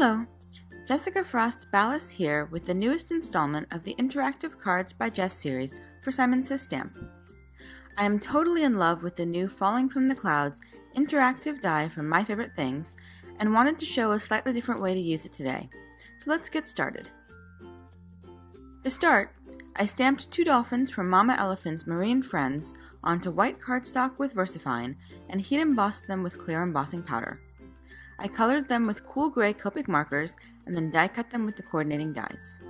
Hello, Jessica Frost Ballas here with the newest installment of the Interactive Cards by Jess series for Simon Says Stamp. I am totally in love with the new Falling from the Clouds interactive die from My Favorite Things and wanted to show a slightly different way to use it today. So let's get started. To start, I stamped 2 dolphins from Mama Elephant's Marine Friends onto white cardstock with VersaFine and heat embossed them with clear embossing powder. I colored them with cool gray Copic markers and then die cut them with the coordinating dies.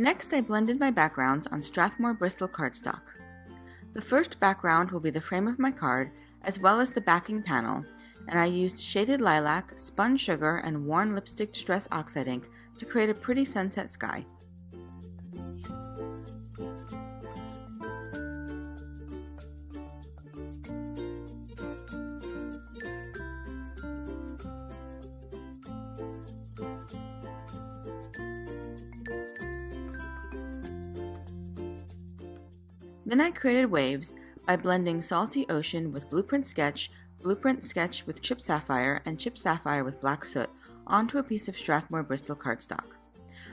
Next, I blended my backgrounds on Strathmore Bristol cardstock. The first background will be the frame of my card, as well as the backing panel, and I used shaded lilac, spun sugar, and worn lipstick distress oxide ink to create a pretty sunset sky. Then I created waves by blending Salty Ocean with Blueprint Sketch with Chip Sapphire, and Chip Sapphire with Black Soot onto a piece of Strathmore Bristol cardstock.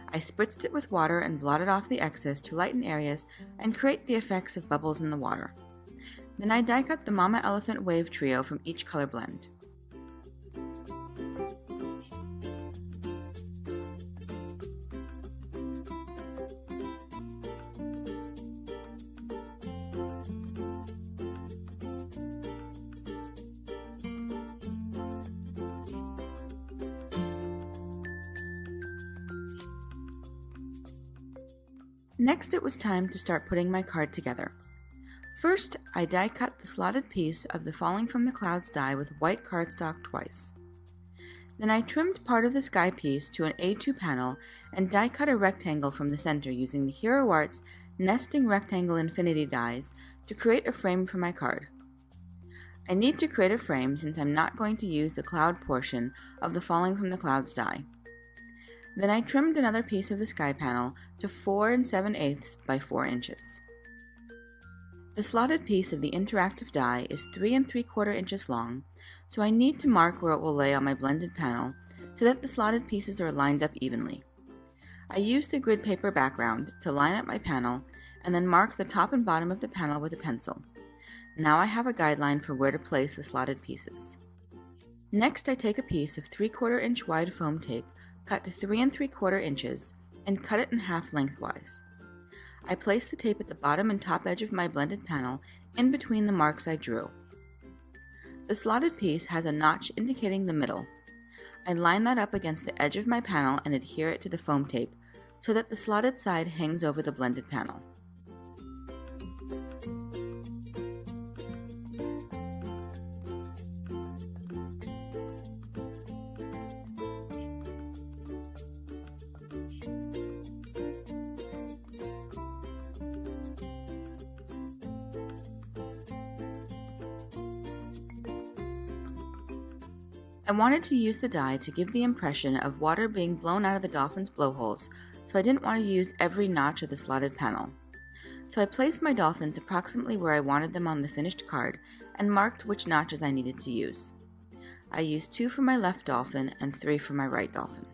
I spritzed it with water and blotted off the excess to lighten areas and create the effects of bubbles in the water. Then I die cut the Mama Elephant wave trio from each color blend. Next, it was time to start putting my card together. First, I die cut the slotted piece of the Falling from the Clouds die with white cardstock twice. Then I trimmed part of the sky piece to an A2 panel and die cut a rectangle from the center using the Hero Arts Nesting Rectangle Infinity dies to create a frame for my card. I need to create a frame since I'm not going to use the cloud portion of the Falling from the Clouds die. Then I trimmed another piece of the sky panel to 4 7/8 by 4 inches. The slotted piece of the interactive die is 3 3/4 inches long, so I need to mark where it will lay on my blended panel so that the slotted pieces are lined up evenly. I used the grid paper background to line up my panel and then mark the top and bottom of the panel with a pencil. Now I have a guideline for where to place the slotted pieces. Next, I take a piece of 3/4 inch wide foam tape cut to 3 3/4 inches, and cut it in half lengthwise. I place the tape at the bottom and top edge of my blended panel in between the marks I drew. The slotted piece has a notch indicating the middle. I line that up against the edge of my panel and adhere it to the foam tape so that the slotted side hangs over the blended panel. I wanted to use the die to give the impression of water being blown out of the dolphin's blowholes, so I didn't want to use every notch of the slotted panel. So I placed my dolphins approximately where I wanted them on the finished card and marked which notches I needed to use. I used 2 for my left dolphin and 3 for my right dolphin.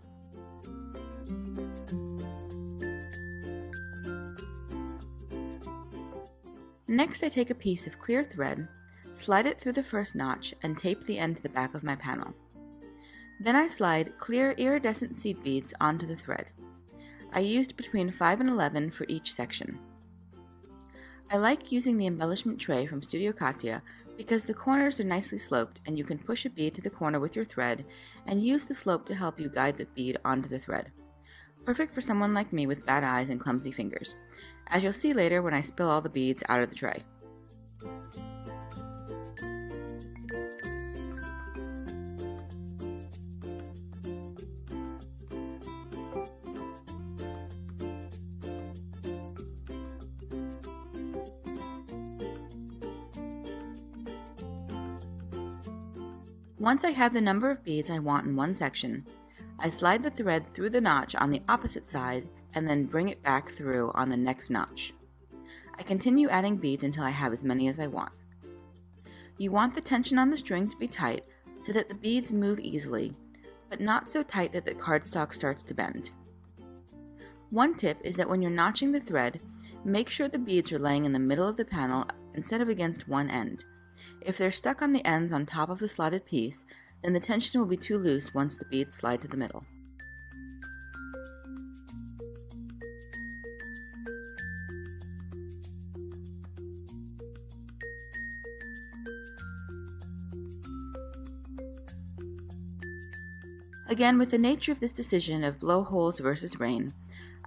Next, I take a piece of clear thread, slide it through the first notch, and tape the end to the back of my panel. Then I slide clear iridescent seed beads onto the thread. I used between 5 and 11 for each section. I like using the embellishment tray from Studio Katya because the corners are nicely sloped and you can push a bead to the corner with your thread and use the slope to help you guide the bead onto the thread. Perfect for someone like me with bad eyes and clumsy fingers, as you'll see later when I spill all the beads out of the tray. Once I have the number of beads I want in one section, I slide the thread through the notch on the opposite side and then bring it back through on the next notch. I continue adding beads until I have as many as I want. You want the tension on the string to be tight so that the beads move easily, but not so tight that the cardstock starts to bend. One tip is that when you're notching the thread, make sure the beads are laying in the middle of the panel instead of against one end. If they're stuck on the ends on top of the slotted piece, then the tension will be too loose once the beads slide to the middle. Again, with the nature of this decision of blowholes versus rain,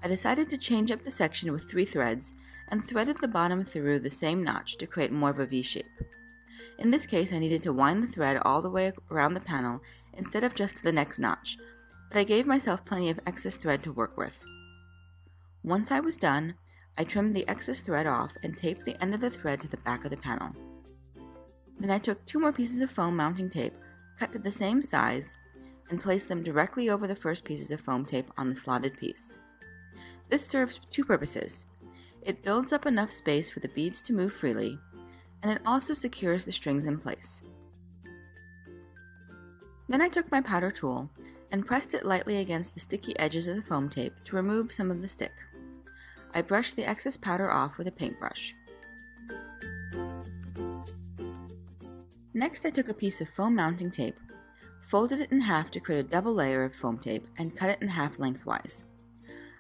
I decided to change up the section with 3 threads and threaded the bottom through the same notch to create more of a V shape. In this case, I needed to wind the thread all the way around the panel instead of just to the next notch, but I gave myself plenty of excess thread to work with. Once I was done, I trimmed the excess thread off and taped the end of the thread to the back of the panel. Then I took 2 more pieces of foam mounting tape, cut to the same size, and placed them directly over the first pieces of foam tape on the slotted piece. This serves 2 purposes. It builds up enough space for the beads to move freely, and it also secures the strings in place. Then I took my powder tool and pressed it lightly against the sticky edges of the foam tape to remove some of the stick. I brushed the excess powder off with a paintbrush. Next, I took a piece of foam mounting tape, folded it in half to create a double layer of foam tape, and cut it in half lengthwise.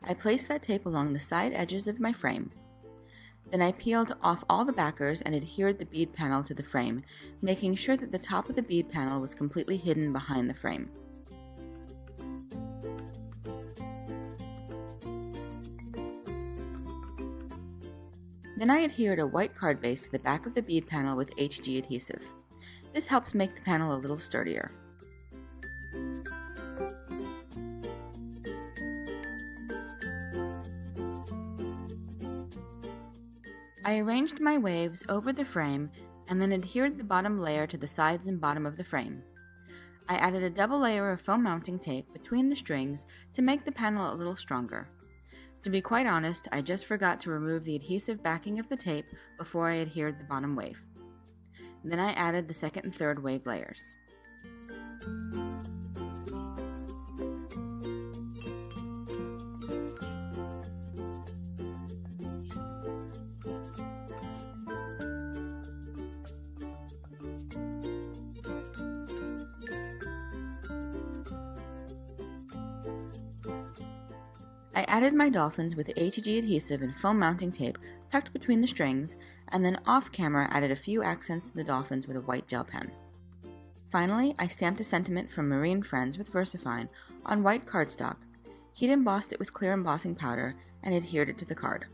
I placed that tape along the side edges of my frame. Then I peeled off all the backers and adhered the bead panel to the frame, making sure that the top of the bead panel was completely hidden behind the frame. Then I adhered a white card base to the back of the bead panel with HG adhesive. This helps make the panel a little sturdier. I arranged my waves over the frame and then adhered the bottom layer to the sides and bottom of the frame. I added a double layer of foam mounting tape between the strings to make the panel a little stronger. To be quite honest, I just forgot to remove the adhesive backing of the tape before I adhered the bottom wave. Then I added the second and third wave layers. I added my dolphins with HG adhesive and foam mounting tape tucked between the strings, and then off camera added a few accents to the dolphins with a white gel pen. Finally, I stamped a sentiment from Marine Friends with VersaFine on white cardstock, heat embossed it with clear embossing powder, and adhered it to the card.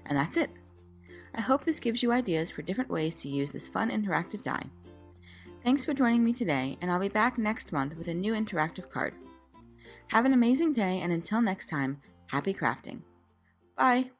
And that's it! I hope this gives you ideas for different ways to use this fun interactive die. Thanks for joining me today, and I'll be back next month with a new interactive card. Have an amazing day, and until next time, happy crafting. Bye!